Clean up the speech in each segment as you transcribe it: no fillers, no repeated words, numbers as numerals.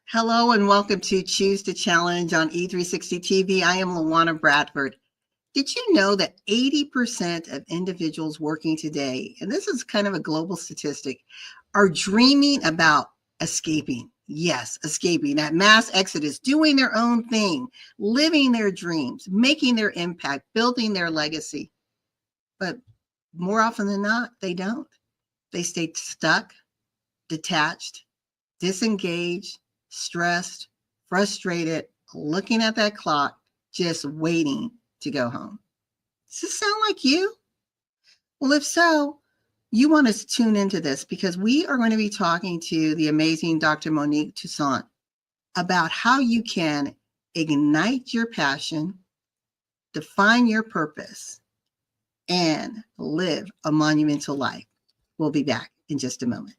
Hello and welcome to Choose to Challenge on E360 TV. I am LaWanna Bradford. Did you know that 80% of individuals working today, and this is kind of a global statistic, are dreaming about escaping? Yes, escaping, that mass exodus, doing their own thing, living their dreams, making their impact, building their legacy. But more often than not, they don't. They stay stuck, detached, disengaged, stressed, frustrated, looking at that clock, just waiting to go home. Does this sound like you? Well, if so, you want to tune into this because we are going to be talking to the amazing Dr. Monique Toussaint about how you can ignite your passion, define your purpose, and live a monumental life. We'll be back in just a moment.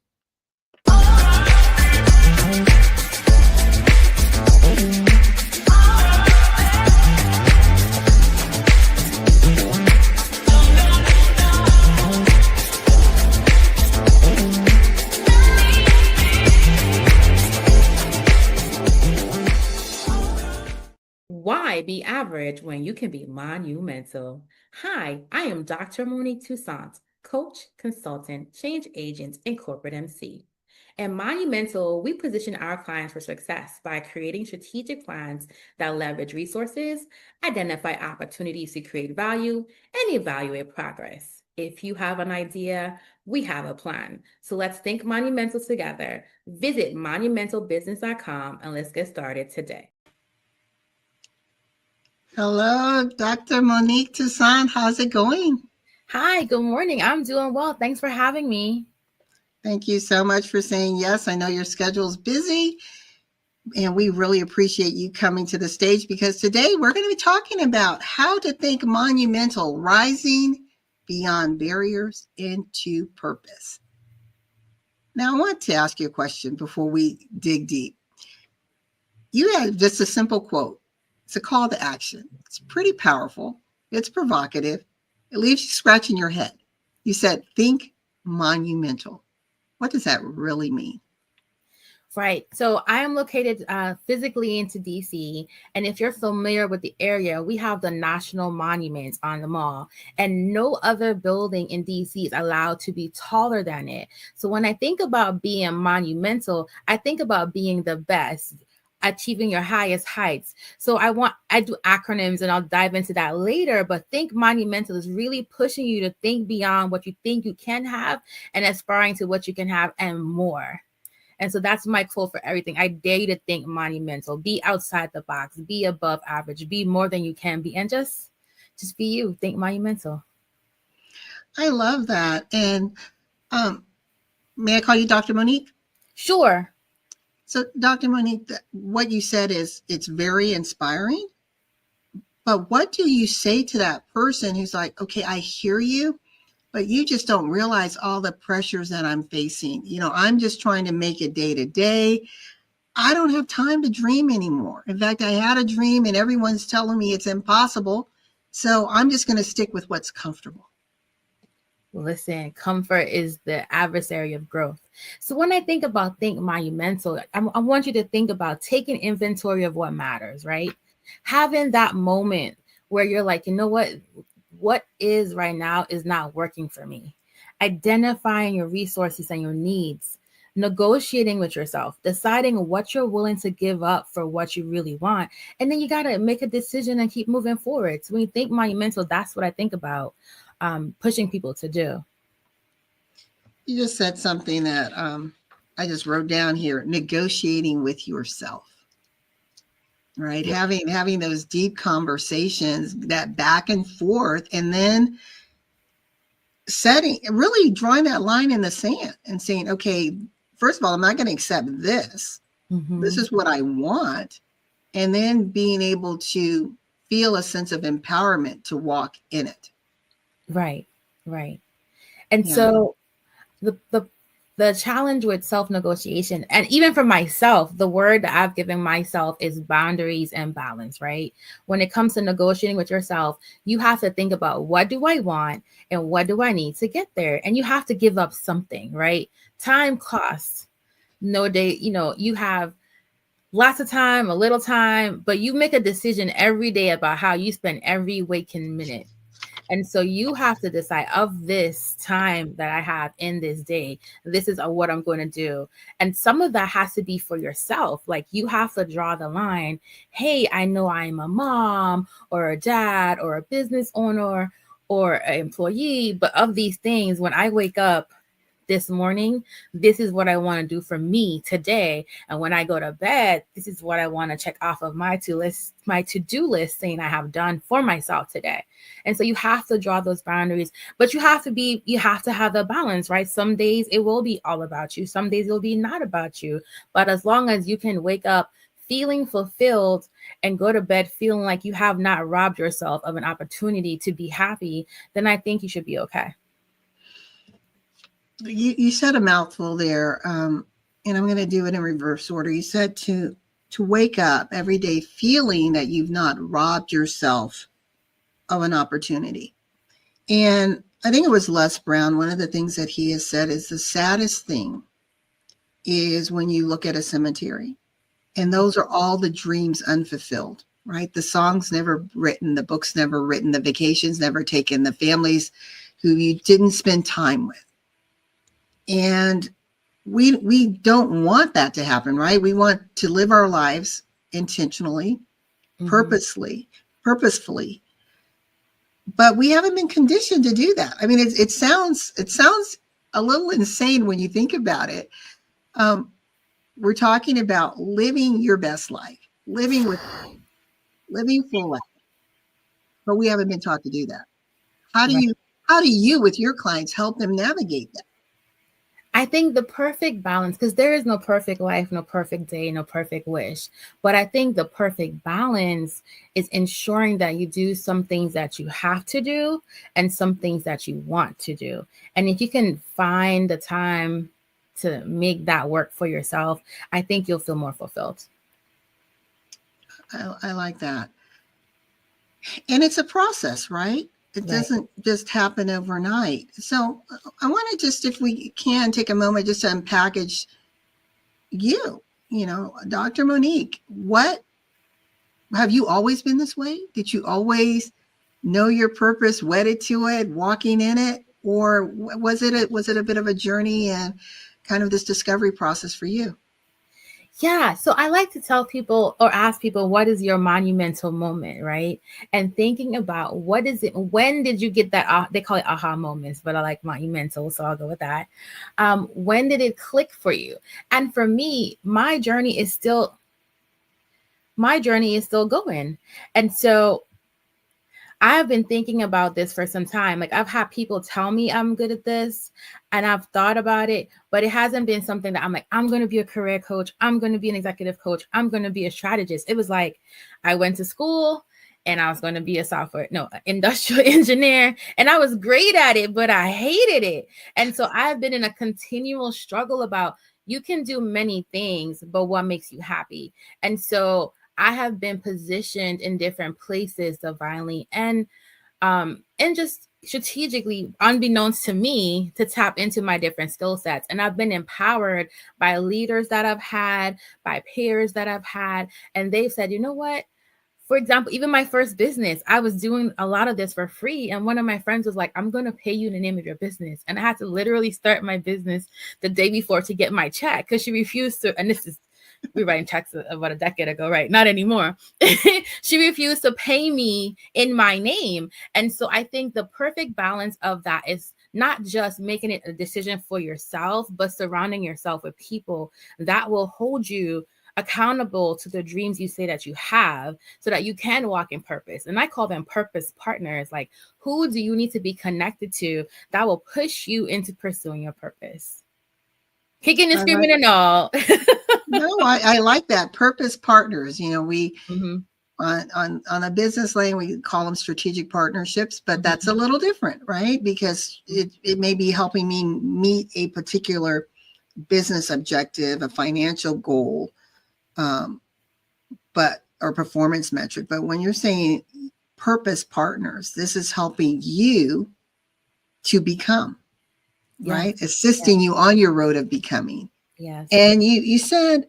Why be average when you can be monumental? Hi, I am Dr. Monique Toussaint, coach, consultant, change agent, and corporate MC. At Monumental, we position our clients for success by creating strategic plans that leverage resources, identify opportunities to create value, and evaluate progress. If you have an idea, we have a plan. So let's think monumental together. Visit monumentalbusiness.com and let's get started today. Hello, Dr. Monique Toussaint. How's it going? Hi, good morning. I'm doing well. Thanks for having me. Thank you so much for saying yes. I know your schedule's busy, and we really appreciate you coming to the stage because today we're going to be talking about how to think monumental, rising beyond barriers into purpose. Now, I want to ask you a question before we dig deep. You have just a simple quote. It's a call to action. It's pretty powerful. It's provocative. It leaves you scratching your head. You said, think monumental. What does that really mean? Right. So I am located physically into DC. And if you're familiar with the area, we have the national monuments on the mall. And no other building in DC is allowed to be taller than it. So when I think about being monumental, I think about being the best, achieving your highest heights. So I do acronyms and I'll dive into that later, but think monumental is really pushing you to think beyond what you think you can have and aspiring to what you can have and more. And so that's my quote for everything. I dare you to think monumental, be outside the box, be above average, be more than you can be, and just be you, think monumental. I love that. And may I call you Dr. Monique? Sure. So, Dr. Monique, what you said is it's very inspiring. But what do you say to that person who's like, okay, I hear you, but you just don't realize all the pressures that I'm facing. I'm just trying to make it day to day. I don't have time to dream anymore. In fact, I had a dream and everyone's telling me it's impossible. So I'm just going to stick with what's comfortable. Listen, comfort is the adversary of growth. So when I think monumental, I want you to think about taking inventory of what matters, right? Having that moment where you're like, you know what is right now is not working for me. Identifying your resources and your needs, negotiating with yourself, deciding what you're willing to give up for what you really want. And then you got to make a decision and keep moving forward. So when you think monumental, that's what I think about. Pushing people to do. You just said something that I just wrote down here, negotiating with yourself, right? Yeah. Having those deep conversations, that back and forth, and then really drawing that line in the sand and saying, okay, first of all, I'm not going to accept this. Mm-hmm. This is what I want. And then being able to feel a sense of empowerment to walk in it. Right. And so the challenge with self-negotiation, and even for myself, the word that I've given myself is boundaries and balance, right? When it comes to negotiating with yourself, you have to think about, what do I want and what do I need to get there? And you have to give up something, right? Time costs. No day, you have lots of time, a little time, but you make a decision every day about how you spend every waking minute. And so you have to decide, of this time that I have in this day, this is what I'm going to do. And some of that has to be for yourself. Like you have to draw the line. Hey, I know I'm a mom or a dad or a business owner or an employee, but of these things, when I wake up this morning, this is what I want to do for me today. And when I go to bed, this is what I want to check off of my to-do list saying I have done for myself today. And so you have to draw those boundaries, but you have to have the balance, right? Some days it will be all about you. Some days it'll be not about you. But as long as you can wake up feeling fulfilled and go to bed feeling like you have not robbed yourself of an opportunity to be happy, then I think you should be okay. You said a mouthful there, and I'm going to do it in reverse order. You said to wake up every day feeling that you've not robbed yourself of an opportunity. And I think it was Les Brown. One of the things that he has said is the saddest thing is when you look at a cemetery, and those are all the dreams unfulfilled, right? The songs never written, the books never written, the vacations never taken, the families who you didn't spend time with. And we don't want that to happen, right? We want to live our lives intentionally, purposefully, but we haven't been conditioned to do that. I mean, it sounds a little insane when you think about it. We're talking about living your best life, living full life, but we haven't been taught to do that. How do you with your clients help them navigate that? I think the perfect balance, because there is no perfect life, no perfect day, no perfect wish. But I think the perfect balance is ensuring that you do some things that you have to do and some things that you want to do. And if you can find the time to make that work for yourself, I think you'll feel more fulfilled. I like that. And it's a process, right? It doesn't just happen overnight. So I want to just, if we can, take a moment just to unpackage you, Dr. Monique. What have you always been this way? Did you always know your purpose, wedded to it, walking in it? Or was it a bit of a journey and kind of this discovery process for you? Yeah. So I like to tell people or ask people, what is your monumental moment, right? And thinking about when did you get that? They call it aha moments, but I like monumental, so I'll go with that. When did it click for you? And for me, my journey is still going. And so I have been thinking about this for some time. Like I've had people tell me I'm good at this and I've thought about it, but it hasn't been something that I'm like, I'm going to be a career coach. I'm going to be an executive coach. I'm going to be a strategist. It was like, I went to school and I was going to be industrial engineer. And I was great at it, but I hated it. And so I've been in a continual struggle about, you can do many things, but what makes you happy? And so I have been positioned in different places divinely and just strategically, unbeknownst to me, to tap into my different skill sets. And I've been empowered by leaders that I've had, by peers that I've had, and they've said, you know what? For example, even my first business, I was doing a lot of this for free. And one of my friends was like, I'm going to pay you the name of your business. And I had to literally start my business the day before to get my check because she refused to. And this is, we were writing checks about a decade ago, right? Not anymore. She refused to pay me in my name. And so I think the perfect balance of that is not just making it a decision for yourself, but surrounding yourself with people that will hold you accountable to the dreams you say that you have so that you can walk in purpose. And I call them purpose partners. Like, who do you need to be connected to that will push you into pursuing your purpose? Kicking and screaming and all. No, I like that. Purpose partners. We on a business lane, we call them strategic partnerships, but that's a little different, right? Because it may be helping me meet a particular business objective, a financial goal, or performance metric. But when you're saying purpose partners, this is helping you to become, right? Assisting you on your road of becoming. Yes. And you said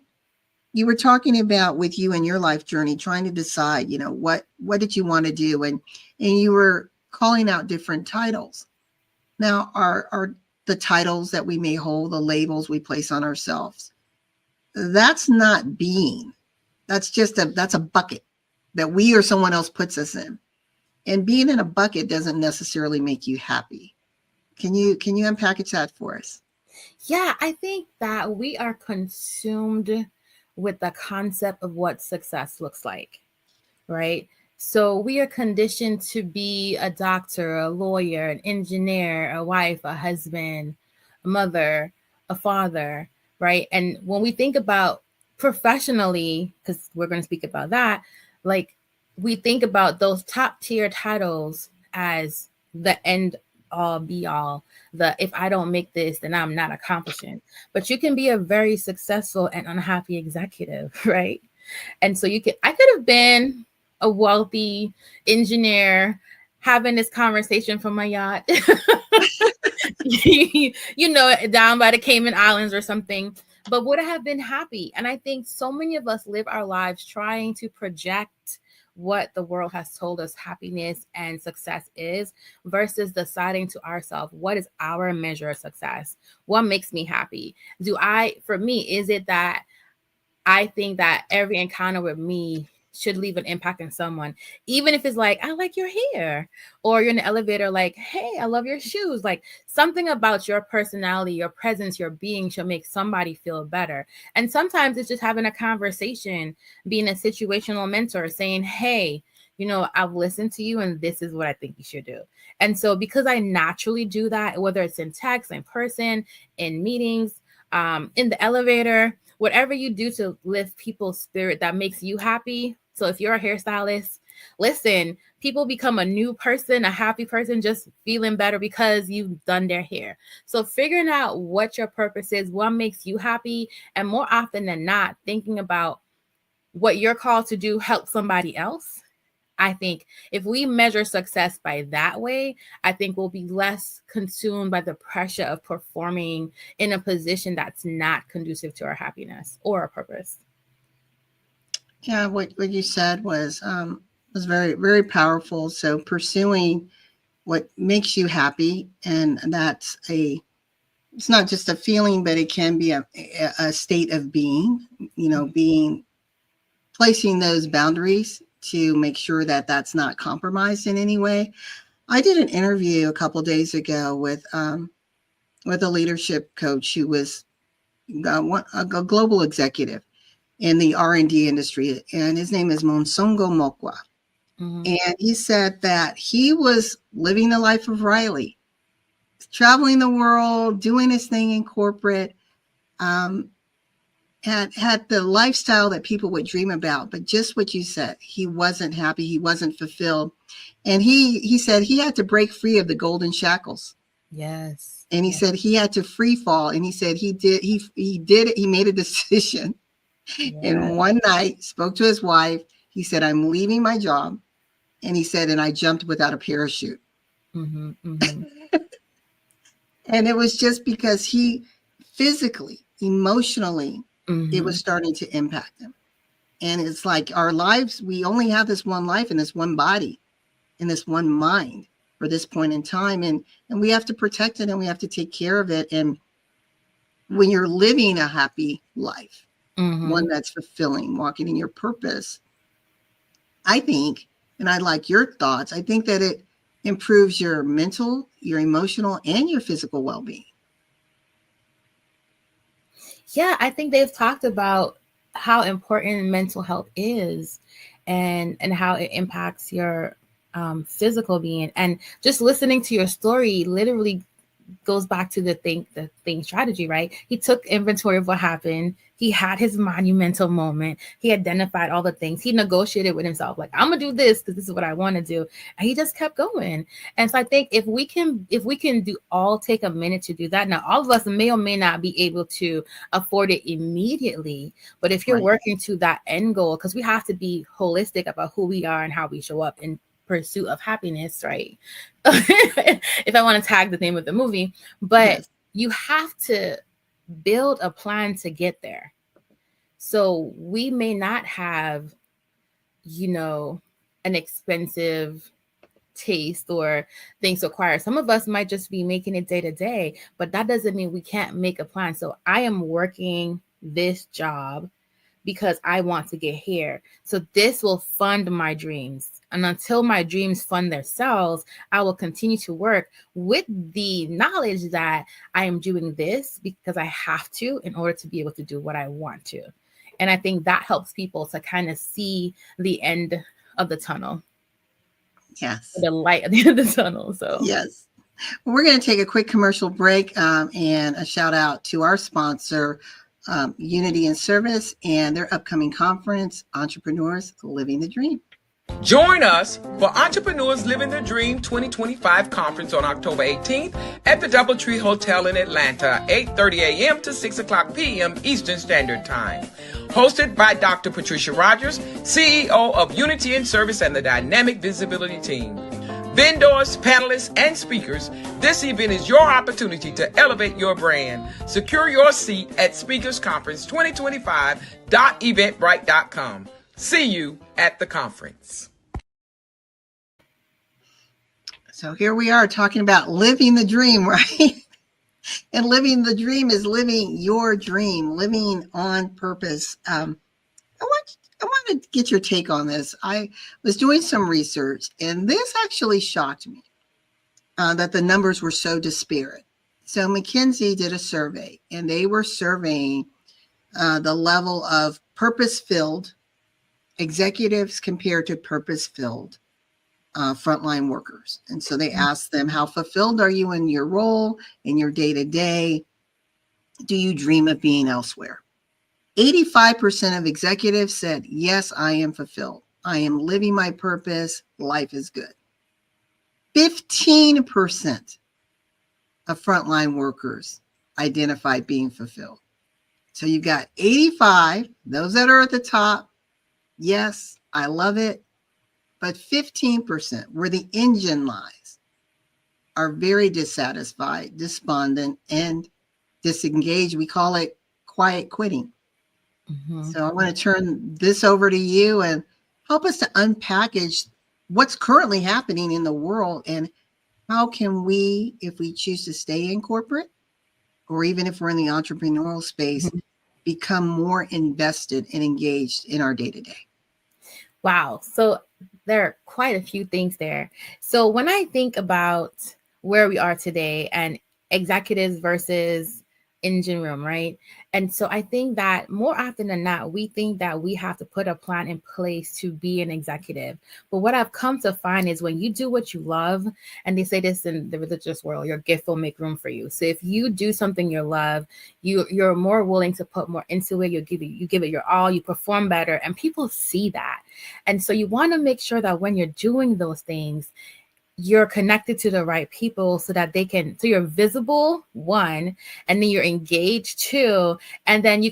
you were talking about with you and your life journey, trying to decide, what did you want to do? And you were calling out different titles. Now, are the titles that we may hold, the labels we place on ourselves, that's not being. That's a bucket that we or someone else puts us in. And being in a bucket doesn't necessarily make you happy. Can you unpackage that for us? Yeah, I think that we are consumed with the concept of what success looks like, right? So we are conditioned to be a doctor, a lawyer, an engineer, a wife, a husband, a mother, a father, right? And when we think about professionally, because we're going to speak about that, like we think about those top tier titles as the end all be all, the if I don't make this, then I'm not accomplishing. But you can be a very successful and unhappy executive, right? And so I could have been a wealthy engineer having this conversation from my yacht, down by the Cayman Islands or something, but would I have been happy? And I think so many of us live our lives trying to project what the world has told us happiness and success is versus deciding to ourselves, what is our measure of success? What makes me happy? For me, is it that I think that every encounter with me should leave an impact on someone, even if it's like, I like your hair, or you're in the elevator, like, hey, I love your shoes. Like something about your personality, your presence, your being should make somebody feel better. And sometimes it's just having a conversation, being a situational mentor, saying, hey, I've listened to you and this is what I think you should do. And so because I naturally do that, whether it's in text, in person, in meetings, in the elevator, whatever you do to lift people's spirit that makes you happy. So if you're a hairstylist, listen, people become a new person, a happy person, just feeling better because you've done their hair. So figuring out what your purpose is, what makes you happy, and more often than not, thinking about what you're called to do help somebody else. I think if we measure success by that way, I think we'll be less consumed by the pressure of performing in a position that's not conducive to our happiness or our purpose. Yeah, what you said was very, very powerful. So pursuing what makes you happy, and it's not just a feeling, but it can be a state of being, being placing those boundaries to make sure that that's not compromised in any way. I did an interview a couple of days ago with a leadership coach who was a global executive in the R&D industry, and his name is Monsongo Mokwa. Mm-hmm. And he said that he was living the life of Riley, traveling the world, doing his thing in corporate, had the lifestyle that people would dream about, but just what you said, he wasn't happy, he wasn't fulfilled. And he said he had to break free of the golden shackles. Yes. And he said he had to free fall. And he said he did it. He made a decision. And one night spoke to his wife. He said, I'm leaving my job. And he said, and I jumped without a parachute. Mm-hmm, mm-hmm. And it was just because he physically, emotionally, it was starting to impact him. And it's like our lives, we only have this one life and this one body and this one mind for this point in time. And we have to protect it and we have to take care of it. And when you're living a happy life, one that's fulfilling, walking in your purpose, I think, and I like your thoughts, I think that it improves your mental, your emotional, and your physical well-being. Yeah, I think they've talked about how important mental health is and how it impacts your physical being. And just listening to your story literally goes back to the think strategy, right? He took inventory of what happened. He had his monumental moment. He identified all the things. He negotiated with himself, like, I'm gonna do this because this is what I want to do. And he just kept going. And so I think if we can do all take a minute to do that. Now, all of us may or may not be able to afford it immediately, but if you're working to that end goal, because we have to be holistic about who we are and how we show up in pursuit of happiness, right? If I want to tag the name of the movie, but you have to build a plan to get there. So we may not have, an expensive taste or things to acquire. Some of us might just be making it day to day, but that doesn't mean we can't make a plan. So I am working this job because I want to get here. So this will fund my dreams. And until my dreams fund themselves, I will continue to work with the knowledge that I am doing this because I have to in order to be able to do what I want to. And I think that helps people to kind of see the end of the tunnel. Yes. The light at the end of the tunnel. So yes. We're going to take a quick commercial break and a shout out to our sponsor, Unity and Service, and their upcoming conference, Entrepreneurs Living the Dream. Join us for Entrepreneurs Living the Dream 2025 conference on October 18th at the DoubleTree Hotel in Atlanta, 8:30 a.m. to 6 o'clock p.m. Eastern Standard Time. Hosted by Dr. Patricia Rogers, CEO of Unity and Service and the Dynamic Visibility Team. Vendors, panelists, and speakers, this event is your opportunity to elevate your brand. Secure your seat at speakersconference2025.eventbrite.com. See you at the conference. So here we are talking about living the dream, right? And living the dream is living your dream, living on purpose. I want to get your take on this. I was doing some research, and this actually shocked me that the numbers were so disparate. So McKinsey did a survey, and they were surveying the level of purpose-filled executives compared to purpose-filled frontline workers. And so they asked them, how fulfilled are you in your role, in your day-to-day? Do you dream of being elsewhere? 85% of executives said, yes, I am fulfilled. I am living my purpose. Life is good. 15% of frontline workers identified being fulfilled. So you've got 85, those that are at the top. Yes, I love it. But 15%, where the engine lies, are very dissatisfied, despondent, and disengaged. We call it quiet quitting. Mm-hmm. So I want to turn this over to you and help us to unpackage what's currently happening in the world and how can we, if we choose to stay in corporate, or even if we're in the entrepreneurial space, mm-hmm. become more invested and engaged in our day-to-day. Wow. So there are quite a few things there. So when I think about where we are today and executives versus engine room, right? And so I think that more often than not, we think that we have to put a plan in place to be an executive. But what I've come to find is when you do what you love, and they say this in the religious world, your gift will make room for you. So if you do something you love, you're more willing to put more into it. You give it your all, you perform better, and people see that. And so you want to make sure that when you're doing those things, you're connected to the right people so that so you're visible, one, and then you're engaged, two, and then you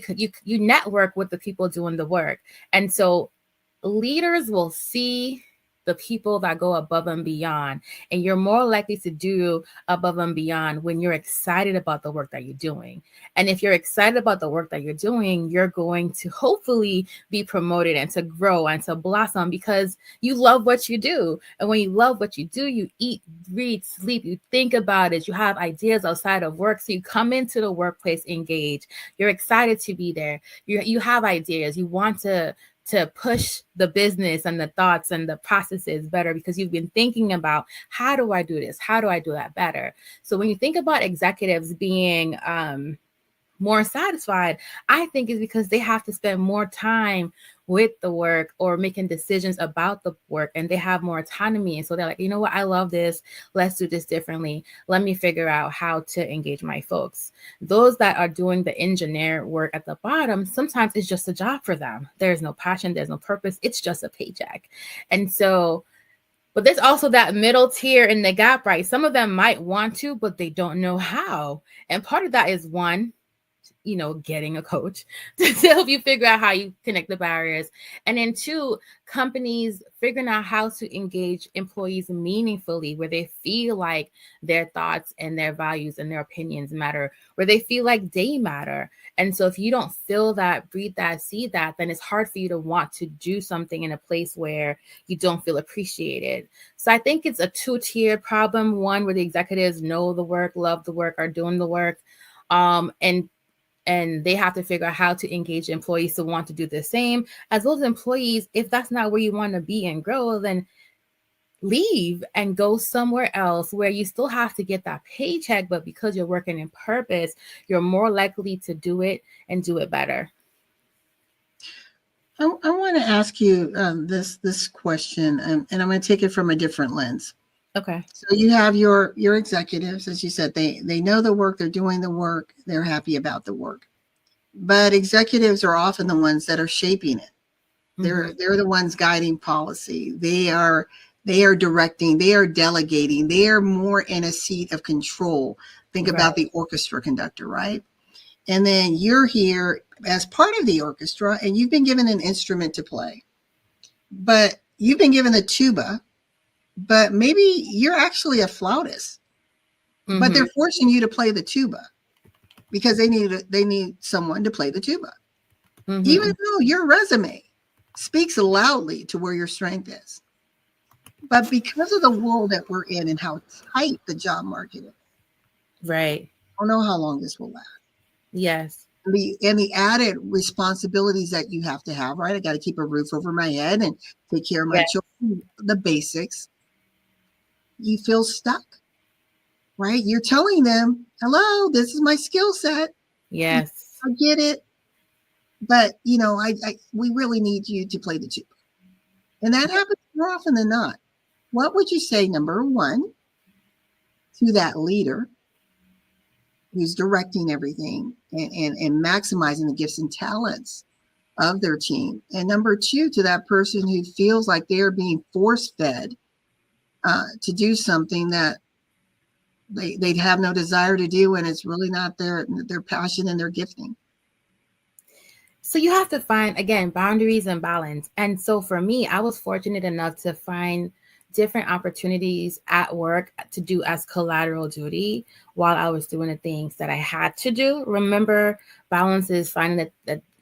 network with the people doing the work. And so leaders will see the people that go above and beyond, and you're more likely to do above and beyond when you're excited about the work that you're doing. And if you're excited about the work that you're doing, you're going to hopefully be promoted and to grow and to blossom because you love what you do. And when you love what you do, you eat, breathe, sleep, you think about it, you have ideas outside of work. So you come into the workplace engaged, you're excited to be there, you have ideas, you want to push the business and the thoughts and the processes better because you've been thinking about, how do I do this? How do I do that better? So when you think about executives being more satisfied, I think is because they have to spend more time with the work or making decisions about the work, and they have more autonomy. And so they're like, you know what, I love this. Let's do this differently. Let me figure out how to engage my folks. Those that are doing the engineer work at the bottom, sometimes it's just a job for them. There's no passion, there's no purpose. It's just a paycheck. And so, but there's also that middle tier in the gap, right? Some of them might want to, but they don't know how. And part of that is one, getting a coach to help you figure out how you connect the barriers. And then two, companies figuring out how to engage employees meaningfully, where they feel like their thoughts and their values and their opinions matter, where they feel like they matter. And so if you don't feel that, breathe that, see that, then it's hard for you to want to do something in a place where you don't feel appreciated. So I think it's a two-tiered problem. One, where the executives know the work, love the work, are doing the work, and they have to figure out how to engage employees to want to do the same. As well as employees, if that's not where you want to be and grow, then leave and go somewhere else where you still have to get that paycheck, but because you're working in purpose, you're more likely to do it and do it better. I want to ask you this question, and I'm going to take it from a different lens. Okay. So you have your executives, as you said, they know the work, they're doing the work, they're happy about the work. But executives are often the ones that are shaping it. They're the ones guiding policy. They are directing, they are delegating, they are more in a seat of control. Think about the orchestra conductor, right? And then you're here as part of the orchestra, and you've been given an instrument to play. But you've been given the tuba, but maybe you're actually a flautist, but they're forcing you to play the tuba because they need someone to play the tuba. Even though your resume speaks loudly to where your strength is. But because of the world that we're in and how tight the job market is, right? I don't know how long this will last. Yes. And the added responsibilities that you have to have, right? I got to keep a roof over my head and take care of my children, the basics. You feel stuck, right? You're telling them, hello, this is my skill set. Yes. I get it. But, we really need you to play the tuba. And that happens more often than not. What would you say, number one, to that leader who's directing everything and maximizing the gifts and talents of their team? And number two, to that person who feels like they're being force-fed to do something that they'd have no desire to do, and it's really not their passion and their gifting. So you have to find, again, boundaries and balance. And so for me, I was fortunate enough to find different opportunities at work to do as collateral duty while I was doing the things that I had to do. Remember, balance is finding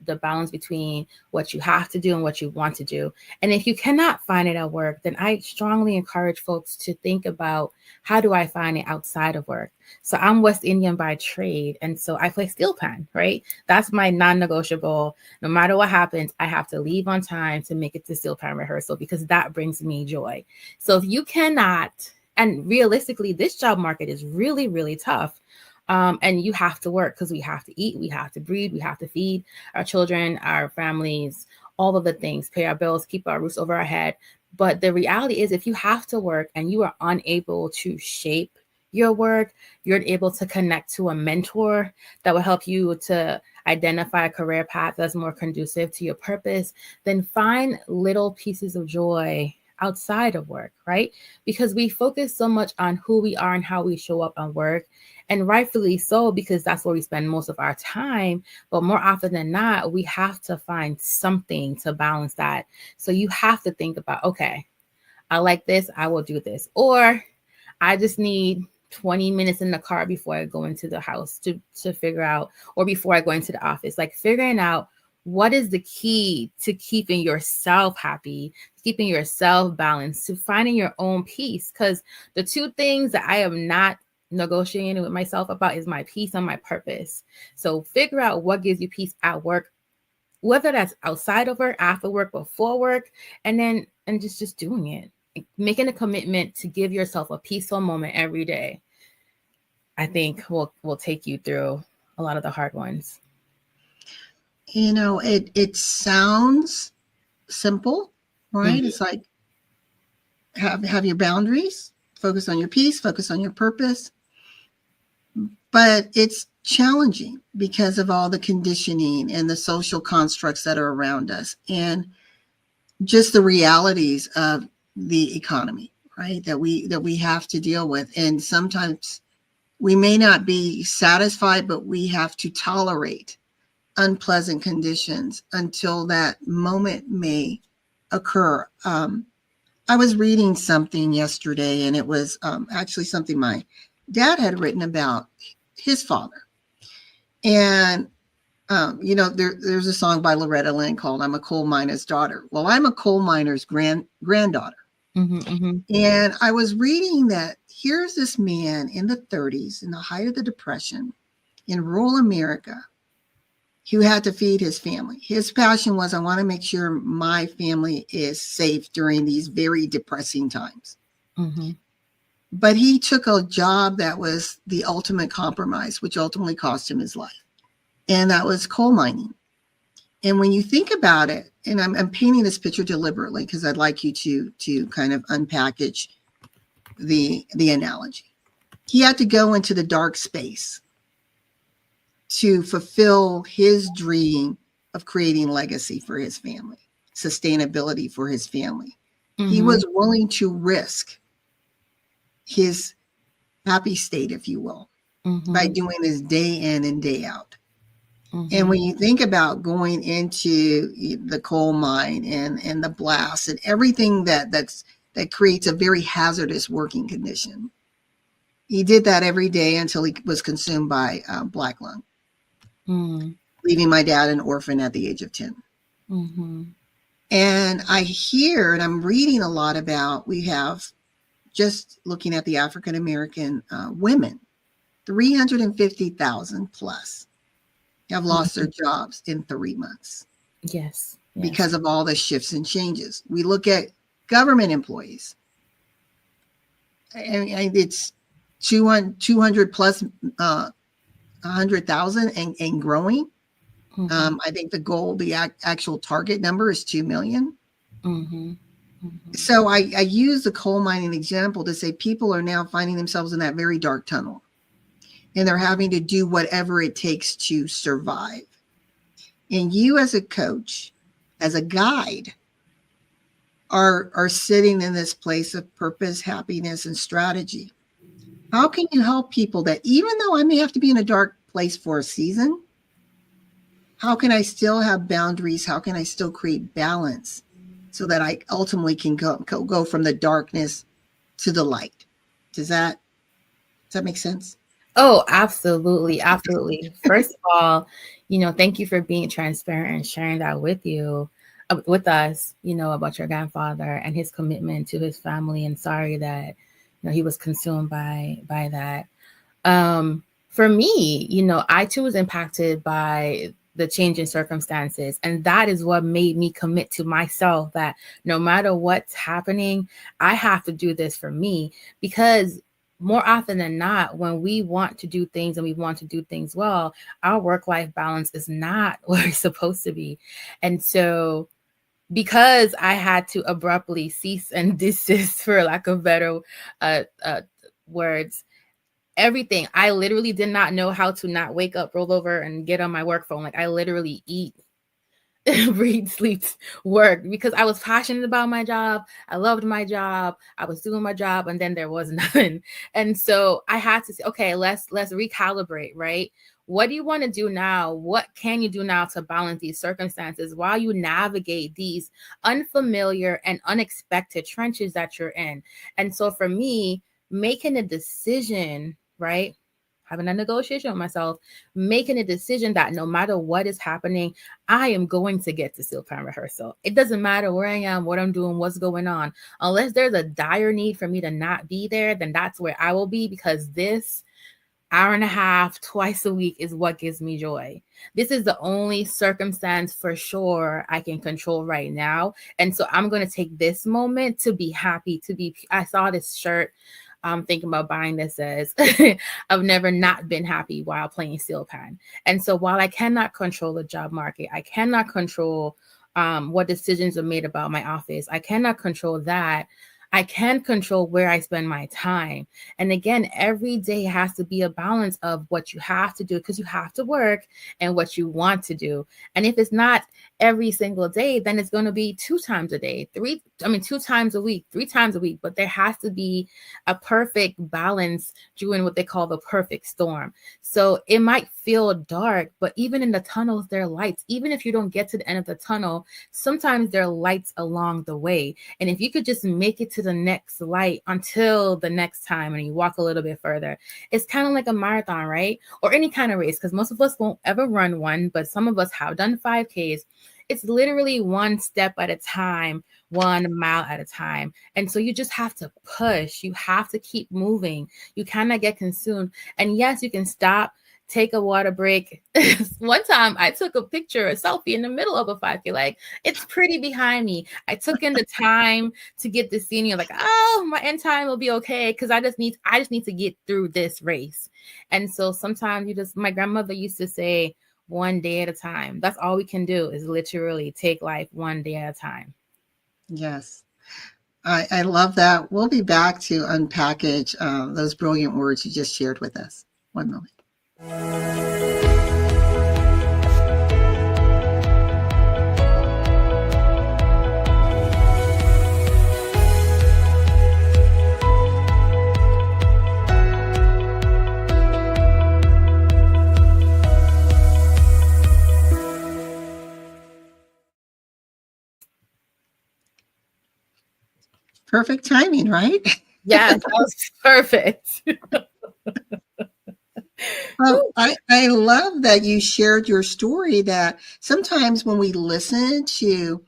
the balance between what you have to do and what you want to do. And if you cannot find it at work, then I strongly encourage folks to think about, how do I find it outside of work? So I'm West Indian by trade. And so I play steel pan, right? That's my non-negotiable. No matter what happens, I have to leave on time to make it to steel pan rehearsal because that brings me joy. So if you cannot, and realistically, this job market is really, really tough. And you have to work because we have to eat, we have to breathe, we have to feed our children, our families, all of the things, pay our bills, keep our roofs over our head. But the reality is, if you have to work and you are unable to shape your work, you're able to connect to a mentor that will help you to identify a career path that's more conducive to your purpose, then find little pieces of joy outside of work, right? Because we focus so much on who we are and how we show up on work, and rightfully so, because that's where we spend most of our time. But more often than not, we have to find something to balance that. So you have to think about, okay, I like this, I will do this. Or I just need 20 minutes in the car before I go into the house to figure out, or before I go into the office, like figuring out what is the key to keeping yourself happy, keeping yourself balanced, to finding your own peace. Because the two things that I am not negotiating with myself about is my peace and my purpose. So figure out what gives you peace at work, whether that's outside of work, after work, before work, and just doing it. Making a commitment to give yourself a peaceful moment every day, I think will take you through a lot of the hard ones. It sounds simple, right? Mm-hmm. It's like have your boundaries, focus on your peace, focus on your purpose. But it's challenging because of all the conditioning and the social constructs that are around us, and just the realities of the economy, right? That we have to deal with. And sometimes we may not be satisfied, but we have to tolerate unpleasant conditions until that moment may occur. I was reading something yesterday, and it was actually something my dad had written about his father. And There's a song by Loretta Lynn called "I'm a Coal Miner's Daughter." Well, I'm a coal miner's granddaughter. And I was reading that here's this man in the 30s, in the height of the Depression, in rural America, who had to feed his family. His passion was, I want to make sure my family is safe during these very depressing times. But he took a job that was the ultimate compromise, which ultimately cost him his life. And that was coal mining. And when you think about it, and I'm painting this picture deliberately because I'd like you to kind of unpackage the analogy. He had to go into the dark space to fulfill his dream of creating legacy for his family, sustainability for his family. He was willing to risk his happy state, if you will, by doing this day in and day out. And when you think about going into the coal mine and the blast and everything that creates a very hazardous working condition, he did that every day until he was consumed by black lung, leaving my dad an orphan at the age of 10. And I hear, and I'm reading a lot about, we have, just looking at the African American women, 350,000 plus have lost their jobs in 3 months. Yes. Because of all the shifts and changes. We look at government employees. And it's 200 plus 100,000 and growing. I think the goal, the actual target number is 2 million. So I use the coal mining example to say people are now finding themselves in that very dark tunnel. And they're having to do whatever it takes to survive. And you as a coach, as a guide, are sitting in this place of purpose, happiness, and strategy. How can you help people that even though I may have to be in a dark place for a season, how can I still have boundaries? How can I still create balance so that I ultimately can go from the darkness to the light? Does that make sense? Oh, absolutely. Absolutely. First of all, thank you for being transparent and sharing that with us, about your grandfather and his commitment to his family. And sorry that, he was consumed by that. For me, I too was impacted by the change in circumstances. And that is what made me commit to myself that no matter what's happening, I have to do this for me, because more often than not, when we want to do things and we want to do things well, our work-life balance is not where it's supposed to be. And so because I had to abruptly cease and desist, for lack of better words, everything, I literally did not know how to not wake up, roll over, and get on my work phone. Like I literally eat, read, sleep, work, because I was passionate about my job. I loved my job. I was doing my job, and then there was none. And so I had to say, okay, let's recalibrate, right? What do you want to do now? What can you do now to balance these circumstances while you navigate these unfamiliar and unexpected trenches that you're in? And so for me, making a decision, right? Having a negotiation with myself, making a decision that no matter what is happening, I am going to get to Silpan rehearsal. It doesn't matter where I am, what I'm doing, what's going on. Unless there's a dire need for me to not be there, then that's where I will be, because this hour and a half, twice a week is what gives me joy. This is the only circumstance for sure I can control right now. And so I'm going to take this moment to be happy, I saw this shirt. I'm thinking about buying this says, I've never not been happy while playing steel pan. And so while I cannot control the job market, I cannot control what decisions are made about my office. I cannot control that. I can control where I spend my time. And again, every day has to be a balance of what you have to do, because you have to work, and what you want to do. And if it's not every single day, then it's going to be 2 times a day, 2 times a week, 3 times a week. But there has to be a perfect balance during what they call the perfect storm. So it might feel dark, but even in the tunnels, there are lights. Even if you don't get to the end of the tunnel, sometimes there are lights along the way. And if you could just make it to to the next light until the next time, and you walk a little bit further. It's kind of like a marathon, right? Or any kind of race, because most of us won't ever run one, but some of us have done 5Ks. It's literally one step at a time, 1 mile at a time. And so you just have to push. You have to keep moving. You cannot get consumed. And yes, you can stop, take a water break. One time I took a picture, a selfie in the middle of a 5K. Like, it's pretty behind me. I took in the time to get the scenery. Like, oh, my end time will be okay, because I just need to get through this race. And so sometimes my grandmother used to say, one day at a time. That's all we can do, is literally take life one day at a time. Yes. I love that. We'll be back to unpackage those brilliant words you just shared with us. One moment. Perfect timing, right? Yes, that was perfect. I love that you shared your story, that sometimes when we listen to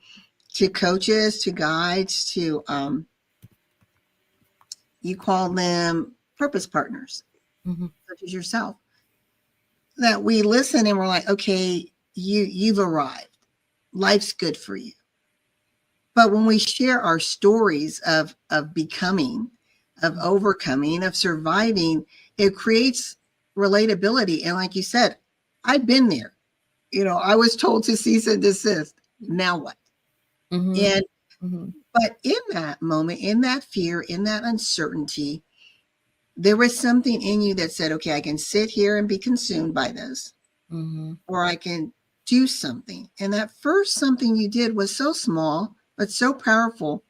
coaches, to guides, to you call them purpose partners, such as yourself, that we listen and we're like, okay, you've arrived. Life's good for you. But when we share our stories of becoming, of overcoming, of surviving, it creates relatability. And like you said, I've been there. I was told to cease and desist. Now what? And but in that moment, in that fear, in that uncertainty, there was something in you that said, okay, I can sit here and be consumed by this, or I can do something. And that first something you did was so small, but so powerful.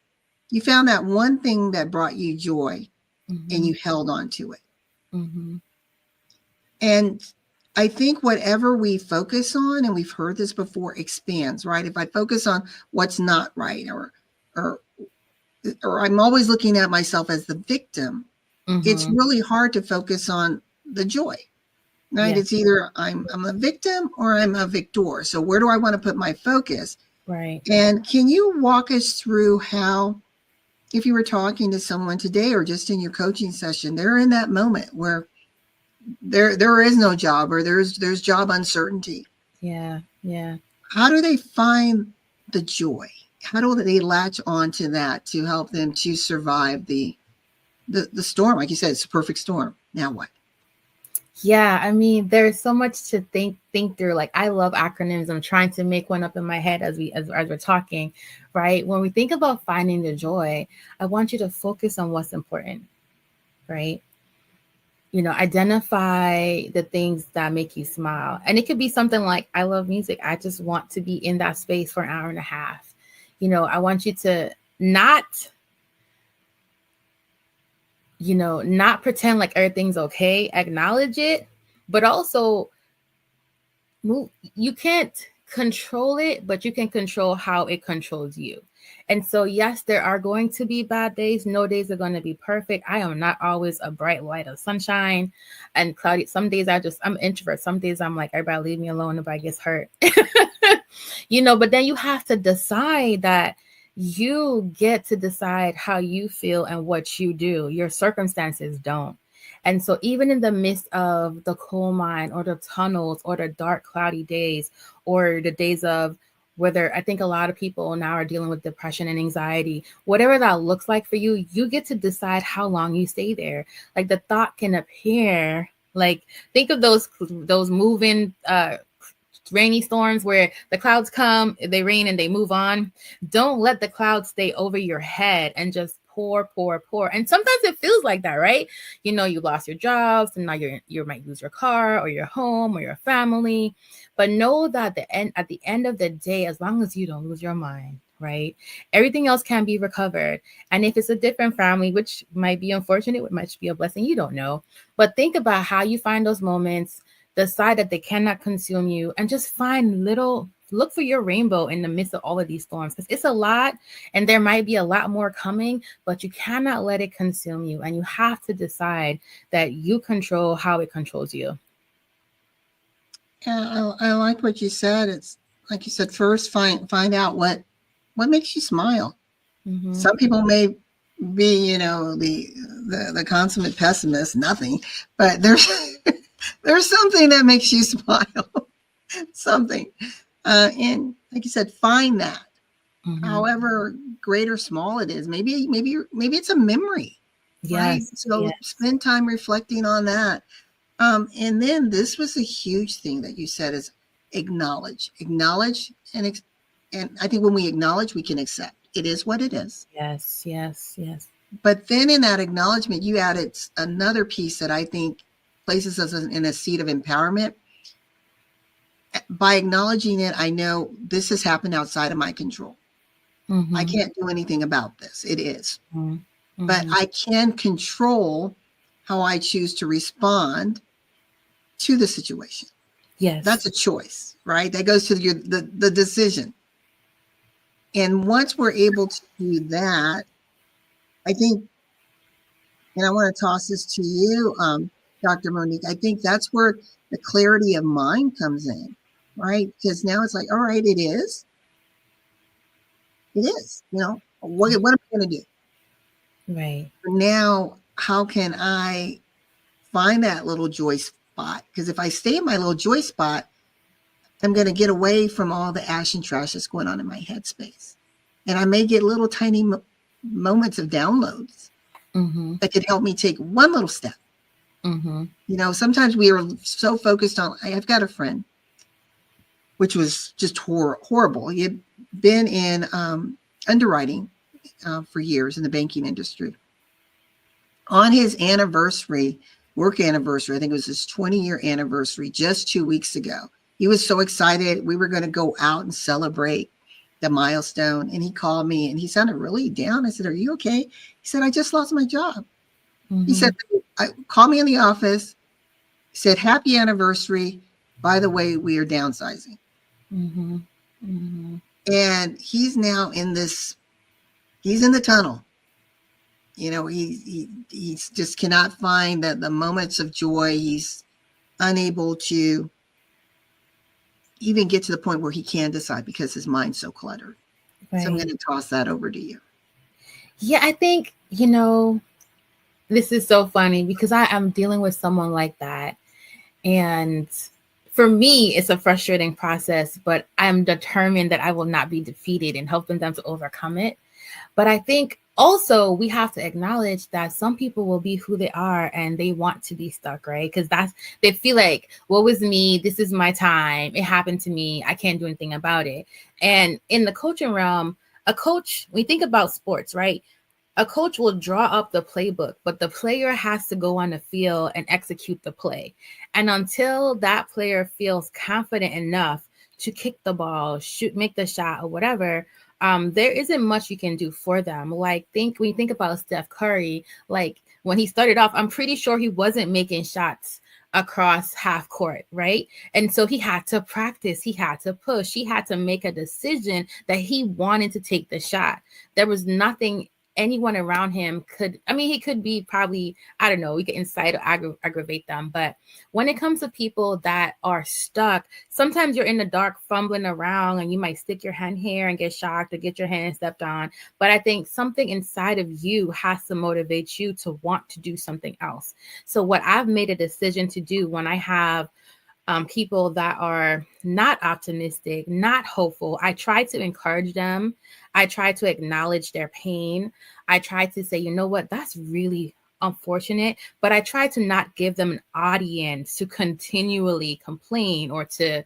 You found that one thing that brought you joy, and you held on to it. And I think whatever we focus on, and we've heard this before, expands, right? If I focus on what's not right, or I'm always looking at myself as the victim, it's really hard to focus on the joy, right? Yeah. It's either I'm a victim or I'm a victor. So where do I want to put my focus? Right. And can you walk us through how, if you were talking to someone today or just in your coaching session, they're in that moment where there is no job, or there's job uncertainty. Yeah. How do they find the joy? How do they latch on to that to help them to survive the storm? Like you said, it's a perfect storm. Now what? Yeah, I mean, there's so much to think through. Like, I love acronyms. I'm trying to make one up in my head as we're talking, right? When we think about finding the joy, I want you to focus on what's important, right? Identify the things that make you smile. And it could be something like, I love music. I just want to be in that space for an hour and a half. I want you to not pretend like everything's okay, acknowledge it, but also move. You can't control it, but you can control how it controls you. And so, yes, there are going to be bad days. No days are going to be perfect. I am not always a bright light of sunshine and cloudy. Some days I'm an introvert. Some days I'm like, everybody leave me alone, nobody gets hurt. But then you have to decide that you get to decide how you feel and what you do. Your circumstances don't. And so even in the midst of the coal mine or the tunnels or the dark, cloudy days, or the days of whether, I think a lot of people now are dealing with depression and anxiety, whatever that looks like for you, you get to decide how long you stay there. Like, the thought can appear, like, think of those moving rainy storms where the clouds come, they rain, and they move on. Don't let the clouds stay over your head and just pour. And sometimes it feels like that, right? You lost your jobs, and now you might lose your car or your home or your family. But know that at the end of the day, as long as you don't lose your mind, right, everything else can be recovered. And if it's a different family, which might be unfortunate, it might be a blessing, you don't know. But think about how you find those moments. Decide that they cannot consume you, and just find little look for your rainbow in the midst of all of these storms, because it's a lot and there might be a lot more coming, but you cannot let it consume you. And you have to decide that you control how it controls you. Yeah, I like what you said. It's like you said, first find out what makes you smile. Mm-hmm. Some people may be, you know, the consummate pessimist, nothing, but there's there's something that makes you smile, something, and like you said, find that, however great or small it is. Maybe it's a memory, right? So spend time reflecting on that. And then this was a huge thing that you said is acknowledge, and I think when we acknowledge, we can accept. It is what it is. Yes. But then in that acknowledgement, you added another piece that I think places us in a seat of empowerment. By acknowledging it, I know this has happened outside of my control. I can't do anything about this. It is. But I can control how I choose to respond to the situation. Yes. That's a choice, right? That goes to the decision. And once we're able to do that, I think, and I want to toss this to you, Dr. Monique, I think that's where the clarity of mind comes in, right? Because now it's like, all right, it is. You know, what am I going to do? Right. Now, how can I find that little joy spot? Because if I stay in my little joy spot, I'm going to get away from all the ash and trash that's going on in my headspace. And I may get little tiny moments of downloads that could help me take one little step. You know, sometimes we are so focused on, I've got a friend, which was just horrible. He had been in underwriting for years in the banking industry. On his anniversary, work anniversary, I think it was his 20-year anniversary, just 2 weeks ago. He was so excited. We were going to go out and celebrate the milestone. And he called me and he sounded really down. I said, "Are you okay?" He said, "I just lost my job." He said, call me in the office. He said, "Happy anniversary. By the way, we are downsizing." And he's now he's in the tunnel. You know, he just cannot find the moments of joy. He's unable to even get to the point where he can decide because his mind's so cluttered. Right. So I'm going to toss that over to you. Yeah, I think, you know, this is so funny because I am dealing with someone like that. And for me, it's a frustrating process, but I'm determined that I will not be defeated and helping them to overcome it. But I think also we have to acknowledge that some people will be who they are and they want to be stuck, right? Because they feel like, what was me? This is my time. It happened to me. I can't do anything about it. And in the coaching realm, a coach, we think about sports, right? A coach will draw up the playbook, but the player has to go on the field and execute the play. And until that player feels confident enough to kick the ball, shoot, make the shot or whatever, there isn't much you can do for them. Like when you think about Steph Curry, like when he started off, I'm pretty sure he wasn't making shots across half court, right? And so he had to practice, he had to push, he had to make a decision that he wanted to take the shot. There was nothing anyone around him could, I mean, he could be probably, I don't know, we could incite or aggravate them. But when it comes to people that are stuck, sometimes you're in the dark fumbling around and you might stick your hand here and get shocked or get your hand stepped on. But I think something inside of you has to motivate you to want to do something else. So what I've made a decision to do when I have people that are not optimistic, not hopeful, I try to encourage them. I try to acknowledge their pain. I try to say, you know what, that's really unfortunate, but I try to not give them an audience to continually complain or to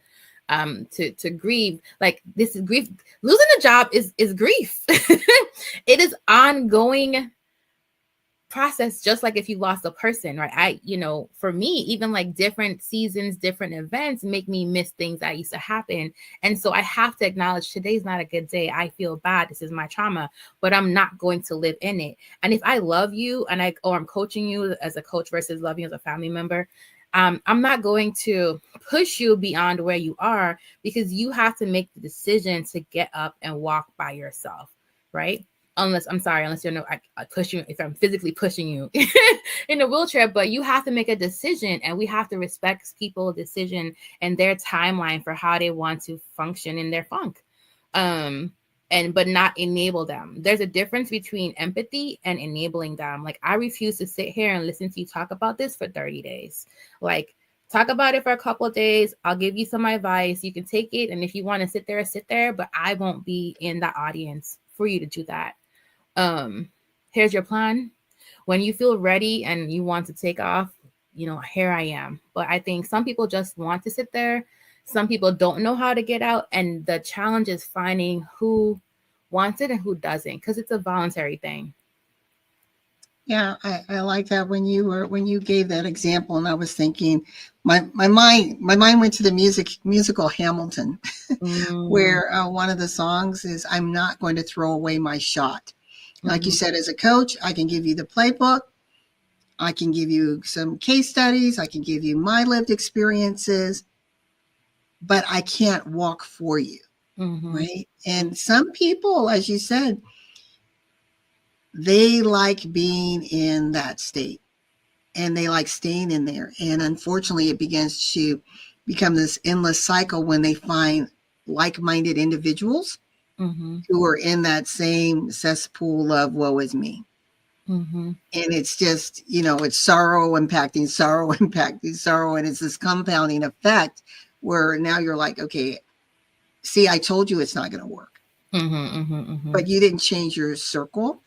grieve. Like, this is grief. Losing a job is grief. It is ongoing process, just like if you lost a person, right? For me, even like different seasons, different events make me miss things that used to happen. And so I have to acknowledge today's not a good day. I feel bad. This is my trauma, but I'm not going to live in it. And if I love you or I'm coaching you as a coach versus loving you as a family member, I'm not going to push you beyond where you are, because you have to make the decision to get up and walk by yourself, right? Unless you're no, I push you if I'm physically pushing you in a wheelchair, but you have to make a decision, and we have to respect people's decision and their timeline for how they want to function in their funk. But not enable them. There's a difference between empathy and enabling them. Like, I refuse to sit here and listen to you talk about this for 30 days. Like, talk about it for a couple of days. I'll give you some advice. You can take it. And if you want to sit there, but I won't be in the audience for you to do that. Here's your plan. When you feel ready and you want to take off, here I am. But I think some people just want to sit there. Some people don't know how to get out. And the challenge is finding who wants it and who doesn't, because it's a voluntary thing. Yeah, I like that when you gave that example, and I was thinking, my mind went to the musical Hamilton, where one of the songs is, "I'm not going to throw away my shot." Like you said, as a coach, I can give you the playbook, I can give you some case studies, I can give you my lived experiences, but I can't walk for you, right? And some people, as you said, they like being in that state, and they like staying in there. And unfortunately, it begins to become this endless cycle when they find like-minded individuals who are in that same cesspool of woe is me. And it's just, it's sorrow impacting sorrow, impacting sorrow. And it's this compounding effect where now you're like, okay, see, I told you it's not going to work. But you didn't change your circle.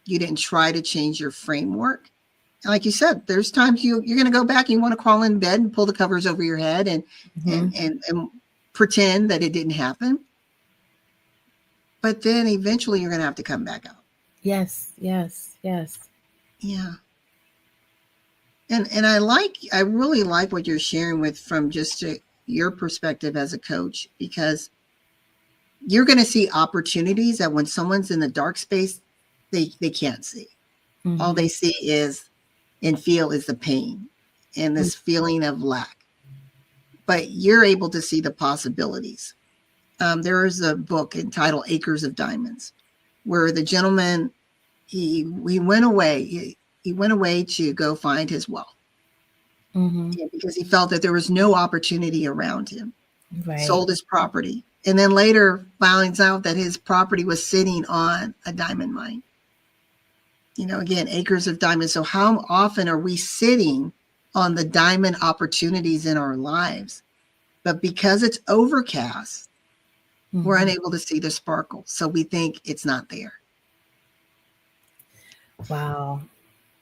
You didn't try to change your framework. And like you said, there's times you're going to go back and you want to crawl in bed and pull the covers over your head and pretend that it didn't happen. But then eventually you're going to have to come back out. Yes. Yeah. And I really like what you're sharing from just your perspective as a coach, because you're going to see opportunities that when someone's in the dark space, they can't see. All they see is and feel is the pain and this feeling of lack. But you're able to see the possibilities. There is a book entitled Acres of Diamonds, where the gentleman, he went away. He went away to go find his wealth, because he felt that there was no opportunity around him. Right. Sold his property, and then later finds out that his property was sitting on a diamond mine. Again, acres of diamonds. So how often are we sitting on the diamond opportunities in our lives? But because it's overcast, we're unable to see the sparkle. So we think it's not there. Wow.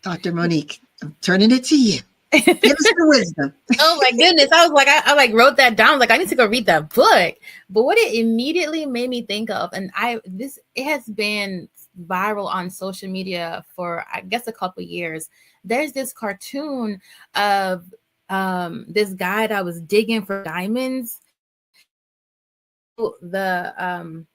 Dr. Monique, I'm turning it to you. Give us the wisdom. Oh my goodness. I was like, I wrote that down. Like, I need to go read that book. But what it immediately made me think of, and it has been viral on social media for, I guess, a couple of years. There's this cartoon of this guy that was digging for diamonds, the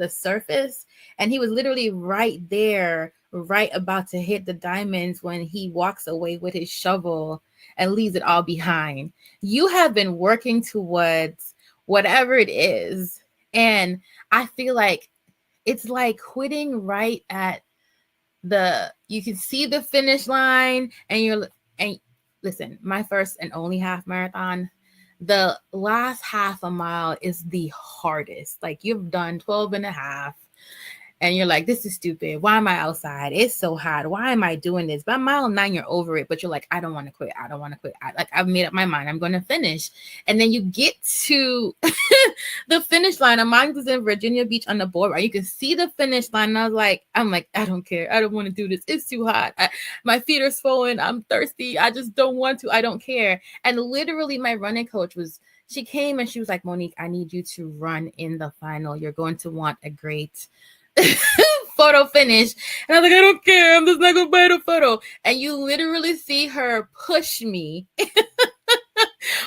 surface, and he was literally right there, right about to hit the diamonds, when he walks away with his shovel and leaves it all behind. You have been working towards whatever it is, and I feel like it's like quitting right at you can see the finish line, and listen, my first and only half marathon, the last half a mile is the hardest. Like, you've done 12 and a half, and you're like, this is stupid. Why am I outside? It's so hot. Why am I doing this? By mile 9, you're over it, but you're like, I don't want to quit. I've made up my mind. I'm going to finish. And then you get to the finish line. Mine was in Virginia Beach on the boardwalk. You can see the finish line. And I'm like, I don't care. I don't want to do this. It's too hot. My feet are swollen. I'm thirsty. I just don't want to. I don't care. And literally my running coach she came and she was like, Monique, I need you to run in the final. You're going to want a great photo finish. And I was like, I don't care. I'm just not going to buy the photo. And you literally see her push me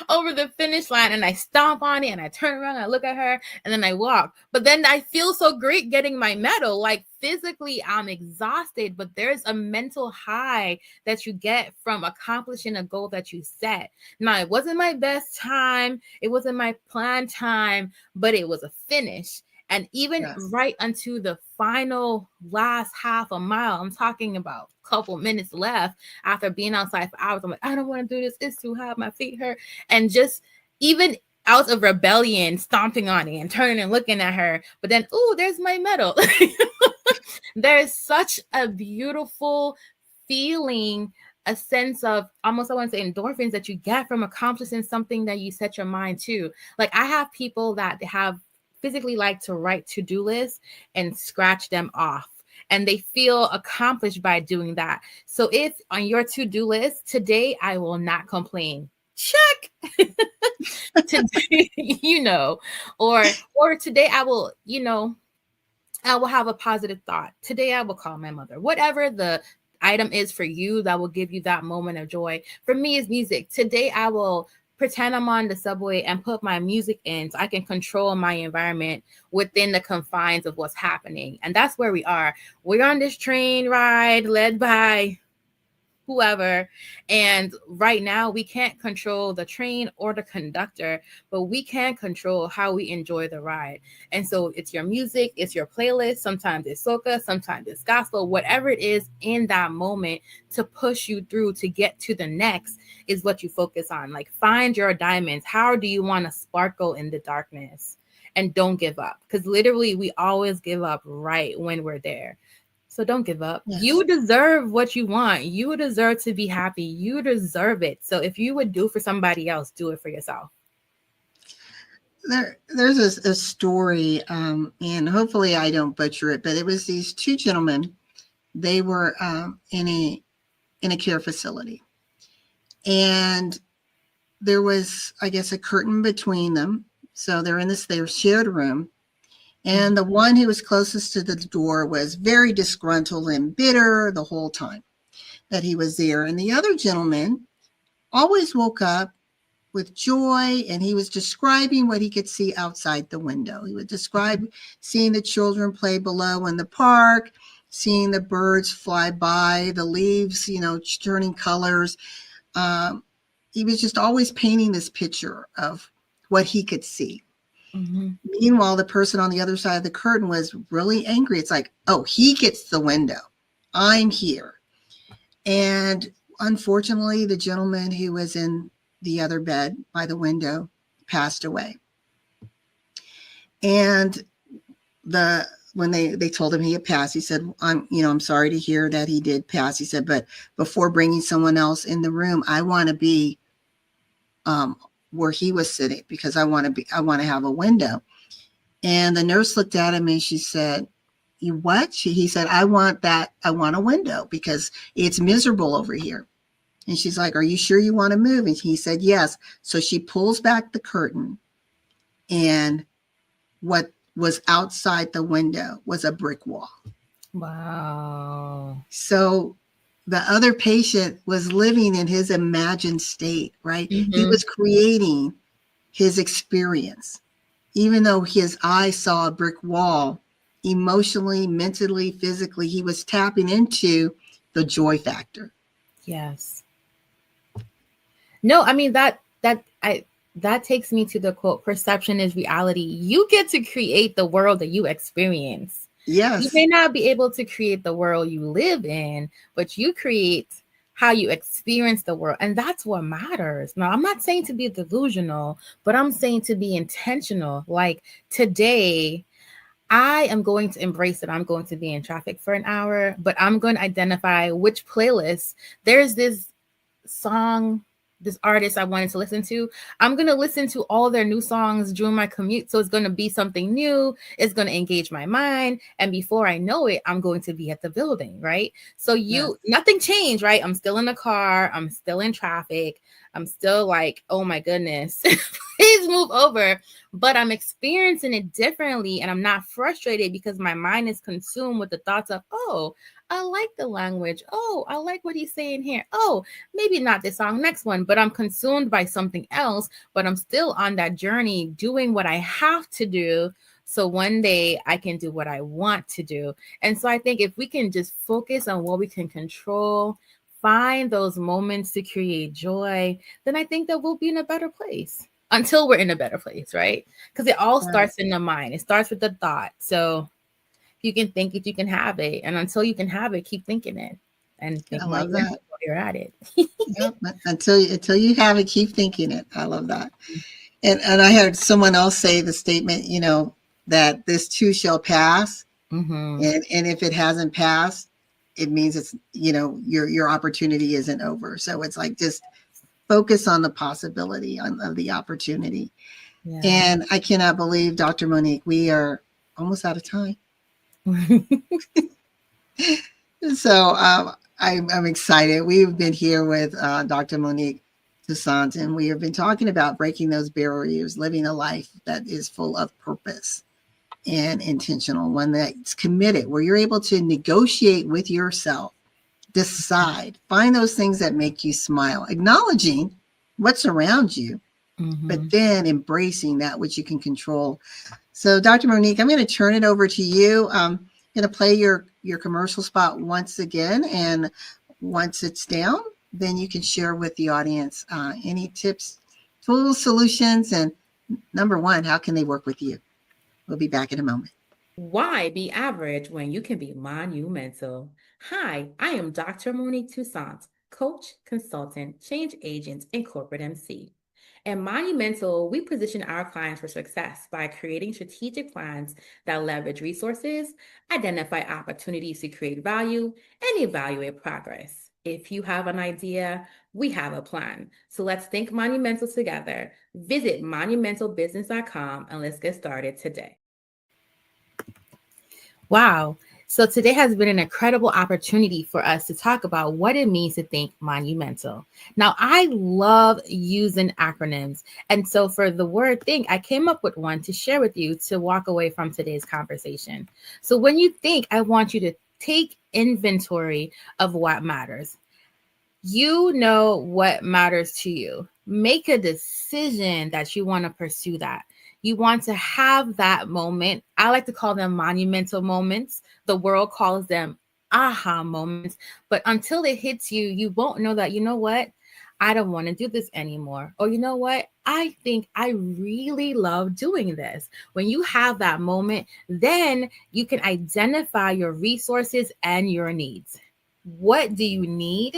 over the finish line, and I stomp on it, and I turn around and I look at her, and then I walk. But then I feel so great getting my medal. Like physically, I'm exhausted, but there's a mental high that you get from accomplishing a goal that you set. Now, it wasn't my best time, it wasn't my planned time, but it was a finish. And even right unto the final last half a mile, I'm talking about a couple minutes left after being outside for hours. I'm like, I don't want to do this. It's too hot. My feet hurt. And just even out of rebellion, stomping on it and turning and looking at her. But then, oh, there's my medal. There's such a beautiful feeling, a sense of almost, I want to say, endorphins that you get from accomplishing something that you set your mind to. Like I have people that have physically like to write to-do lists and scratch them off, and they feel accomplished by doing that. So if on your to-do list today, I will not complain, check. Today, or today I will, I will have a positive thought. Today I will call my mother. Whatever the item is for you that will give you that moment of joy. For me, is music. Today I will pretend I'm on the subway and put my music in so I can control my environment within the confines of what's happening. And that's where we are. We're on this train ride led by whoever. And right now we can't control the train or the conductor, but we can control how we enjoy the ride. And so it's your music, it's your playlist. Sometimes it's soca, sometimes it's gospel, whatever it is in that moment to push you through to get to the next is what you focus on. Like find your diamonds. How do you want to sparkle in the darkness? And don't give up, because literally we always give up right when we're there. So don't give up. Yes. You deserve what you want. You deserve to be happy. You deserve it. So if you would do for somebody else, do it for yourself. There's a story, and hopefully I don't butcher it, but it was these two gentlemen. They were in a care facility, and there was, I guess, a curtain between them. So they're in their shared room. And the one who was closest to the door was very disgruntled and bitter the whole time that he was there. And the other gentleman always woke up with joy, and he was describing what he could see outside the window. He would describe seeing the children play below in the park, seeing the birds fly by, the leaves, turning colors. He was just always painting this picture of what he could see. Mm-hmm. Meanwhile, the person on the other side of the curtain was really angry. It's like, oh, he gets the window. I'm here. And unfortunately, the gentleman who was in the other bed by the window passed away. And when they told him he had passed, he said, I'm sorry to hear that he did pass. He said, but before bringing someone else in the room, I want to be where he was sitting, because I want to have a window. And the nurse looked at him and she said, "You what?" He said, I want a window because it's miserable over here. And she's like, "Are you sure you want to move?" And he said, "Yes." So she pulls back the curtain, and what was outside the window was a brick wall. Wow. So the other patient was living in his imagined state, right? Mm-hmm. He was creating his experience. Even though his eyes saw a brick wall, emotionally, mentally, physically, he was tapping into the joy factor. Yes. No, I mean, that takes me to the quote, perception is reality. You get to create the world that you experience. Yes. You may not be able to create the world you live in, but you create how you experience the world. And that's what matters. Now, I'm not saying to be delusional, but I'm saying to be intentional. Like today, I am going to embrace that I'm going to be in traffic for an hour, but I'm going to identify which playlist. There's this song, this artist I wanted to listen to. I'm going to listen to all their new songs during my commute. So it's going to be something new. It's going to engage my mind. And before I know it, I'm going to be at the building, right? So nothing changed, right? I'm still in the car. I'm still in traffic. I'm still like, oh my goodness, please move over. But I'm experiencing it differently, and I'm not frustrated because my mind is consumed with the thoughts of, oh, I like the language. Oh, I like what he's saying here. Oh, maybe not this song, next one, but I'm consumed by something else, but I'm still on that journey doing what I have to do. So one day I can do what I want to do. And so I think if we can just focus on what we can control, find those moments to create joy, then I think that we'll be in a better place until we're in a better place, right? Because it all starts in the mind. It starts with the thought. So if you can think it, you can have it. And until you can have it, keep thinking it. And think I love that. while you're at it. Yep. Until you have it, keep thinking it. I love that. And I heard someone else say the statement, that this too shall pass. Mm-hmm. And if it hasn't passed, it means it's, your opportunity isn't over. So it's like, just focus on the possibility of the opportunity. Yeah. And I cannot believe, Dr. Monique, we are almost out of time. So I'm excited. We've been here with Dr. Monique Toussaint, and we have been talking about breaking those barriers, living a life that is full of purpose and intentional, one that's committed, where you're able to negotiate with yourself, decide, find those things that make you smile, acknowledging what's around you, but then embracing that which you can control. So Dr. Monique, I'm going to turn it over to you. I'm going to play your commercial spot once again. And once it's down, then you can share with the audience any tips, tools, solutions, and number one, how can they work with you? We'll be back in a moment. Why be average when you can be monumental? Hi, I am Dr. Monique Toussaint, coach, consultant, change agent, and corporate MC. At Monumental, we position our clients for success by creating strategic plans that leverage resources, identify opportunities to create value, and evaluate progress. If you have an idea, we have a plan. So let's think monumental together. Visit monumentalbusiness.com and let's get started today. Wow. So today has been an incredible opportunity for us to talk about what it means to think monumental. Now, I love using acronyms. And so for the word think, I came up with one to share with you to walk away from today's conversation. So when you think, I want you to take inventory of what matters. You know what matters to you. Make a decision that you want to pursue that. You want to have that moment. I like to call them monumental moments. The world calls them aha moments. But until it hits you, you won't know that, you know what? I don't want to do this anymore. Or you know what? I think I really love doing this. When you have that moment, then you can identify your resources and your needs. What do you need?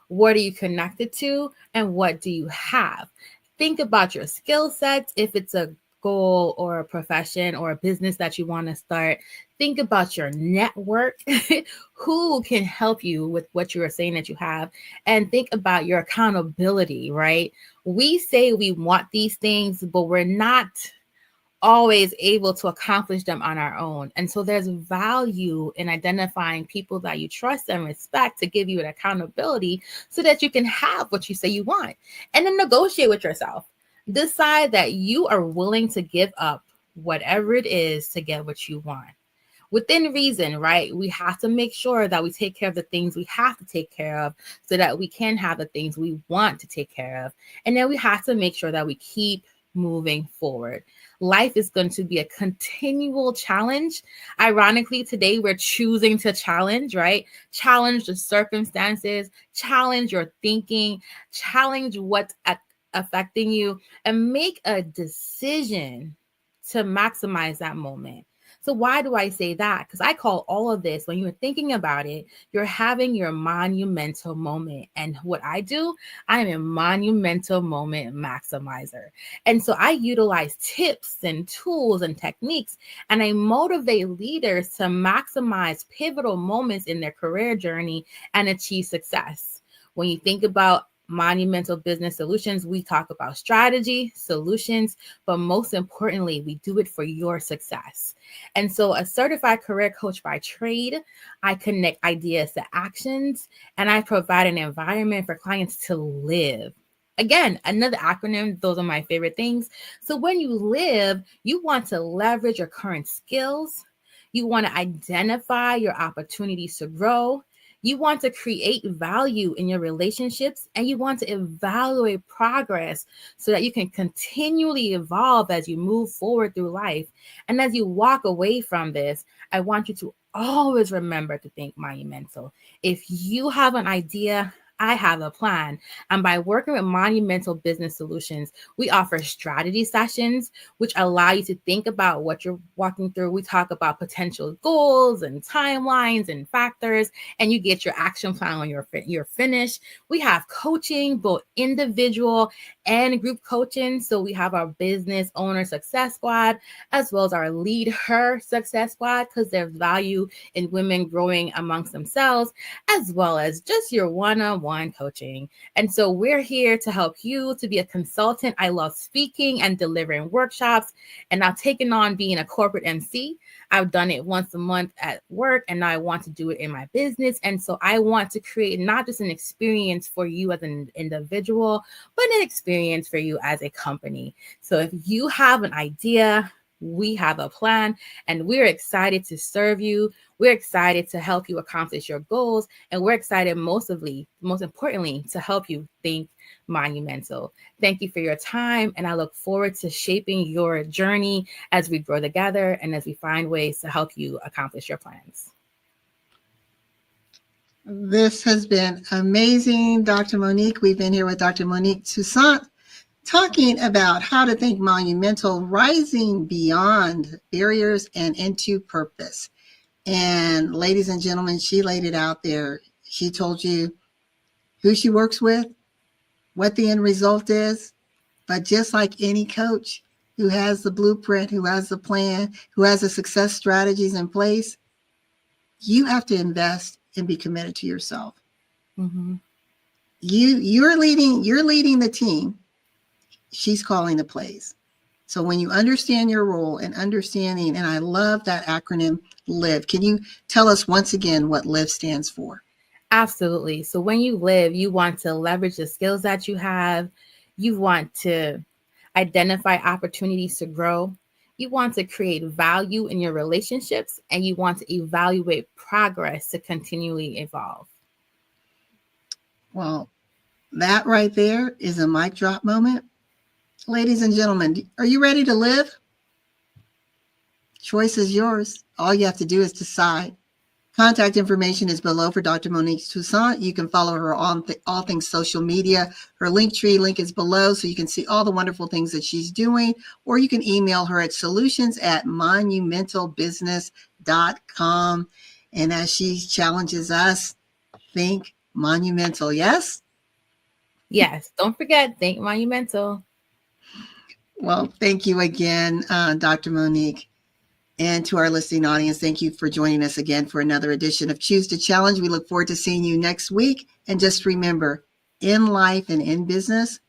What are you connected to? And what do you have? Think about your skill sets. If it's a goal or a profession or a business that you want to start, think about your network. Who can help you with what you are saying that you have? And think about your accountability, right? We say we want these things, but we're not always able to accomplish them on our own. And so there's value in identifying people that you trust and respect to give you an accountability so that you can have what you say you want. And then negotiate with yourself. Decide that you are willing to give up whatever it is to get what you want. Within reason, right? We have to make sure that we take care of the things we have to take care of so that we can have the things we want to take care of. And then we have to make sure that we keep moving forward. Life is going to be a continual challenge. Ironically, today we're choosing to challenge, right? Challenge the circumstances, challenge your thinking, challenge what's affecting you, and make a decision to maximize that moment. So why do I say that? Because I call all of this, when you're thinking about it, you're having your monumental moment. And what I do, I am a monumental moment maximizer. And so I utilize tips and tools and techniques, and I motivate leaders to maximize pivotal moments in their career journey and achieve success. When you think about Monumental Business Solutions, we talk about strategy, solutions, but most importantly, we do it for your success. And so, a certified career coach by trade, I connect ideas to actions, and I provide an environment for clients to live. Again, another acronym, those are my favorite things. So when you live, you want to leverage your current skills. You want to identify your opportunities to grow. You want to create value in your relationships, and you want to evaluate progress so that you can continually evolve as you move forward through life. And as you walk away from this, I want you to always remember to think monumental. If you have an idea, I have a plan. And by working with Monumental Business Solutions, we offer strategy sessions, which allow you to think about what you're walking through. We talk about potential goals and timelines and factors, and you get your action plan when you're finished. We have coaching, both individual and group coaching. So we have our business owner success squad, as well as our lead her success squad, because there's value in women growing amongst themselves, as well as just your one-on-one coaching. And so we're here to help you to be a consultant. I love speaking and delivering workshops, and now taking on being a corporate MC. I've done it once a month at work, and now I want to do it in my business. And so I want to create not just an experience for you as an individual, but an experience for you as a company. So if you have an idea, we have a plan, and we're excited to serve you. We're excited to help you accomplish your goals, and we're excited most importantly, to help you think monumental. Thank you for your time, and I look forward to shaping your journey as we grow together and as we find ways to help you accomplish your plans. This has been amazing, Dr. Monique. We've been here with Dr. Monique Toussaint, talking about how to think monumental, rising beyond barriers and into purpose. And ladies and gentlemen, she laid it out there. She told you who she works with, what the end result is. But just like any coach who has the blueprint, who has the plan, who has the success strategies in place, you have to invest and be committed to yourself. Mm-hmm. You're leading the team. She's calling the plays. So when you understand your role and understanding, and I love that acronym LIVE. Can you tell us once again what LIVE stands for? Absolutely. So when you live, you want to leverage the skills that you have. You want to identify opportunities to grow. You want to create value in your relationships, and you want to evaluate progress to continually evolve. Well, that right there is a mic drop moment. Ladies and gentlemen, are you ready to live? Choice is yours. All you have to do is decide. Contact information is below for Dr. Monique Toussaint. You can follow her on all things social media. Her Linktree link is below, so you can see all the wonderful things that she's doing, or you can email her at solutions@monumentalbusiness.com. And as she challenges us, think monumental. Yes? Yes. Don't forget, think monumental. Well, thank you again, Dr. Monique. And to our listening audience, thank you for joining us again for another edition of Choose to Challenge. We look forward to seeing you next week. And just remember, in life and in business,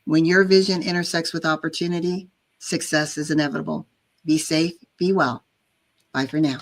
when your vision intersects with opportunity, success is inevitable. Be safe, be well. Bye for now.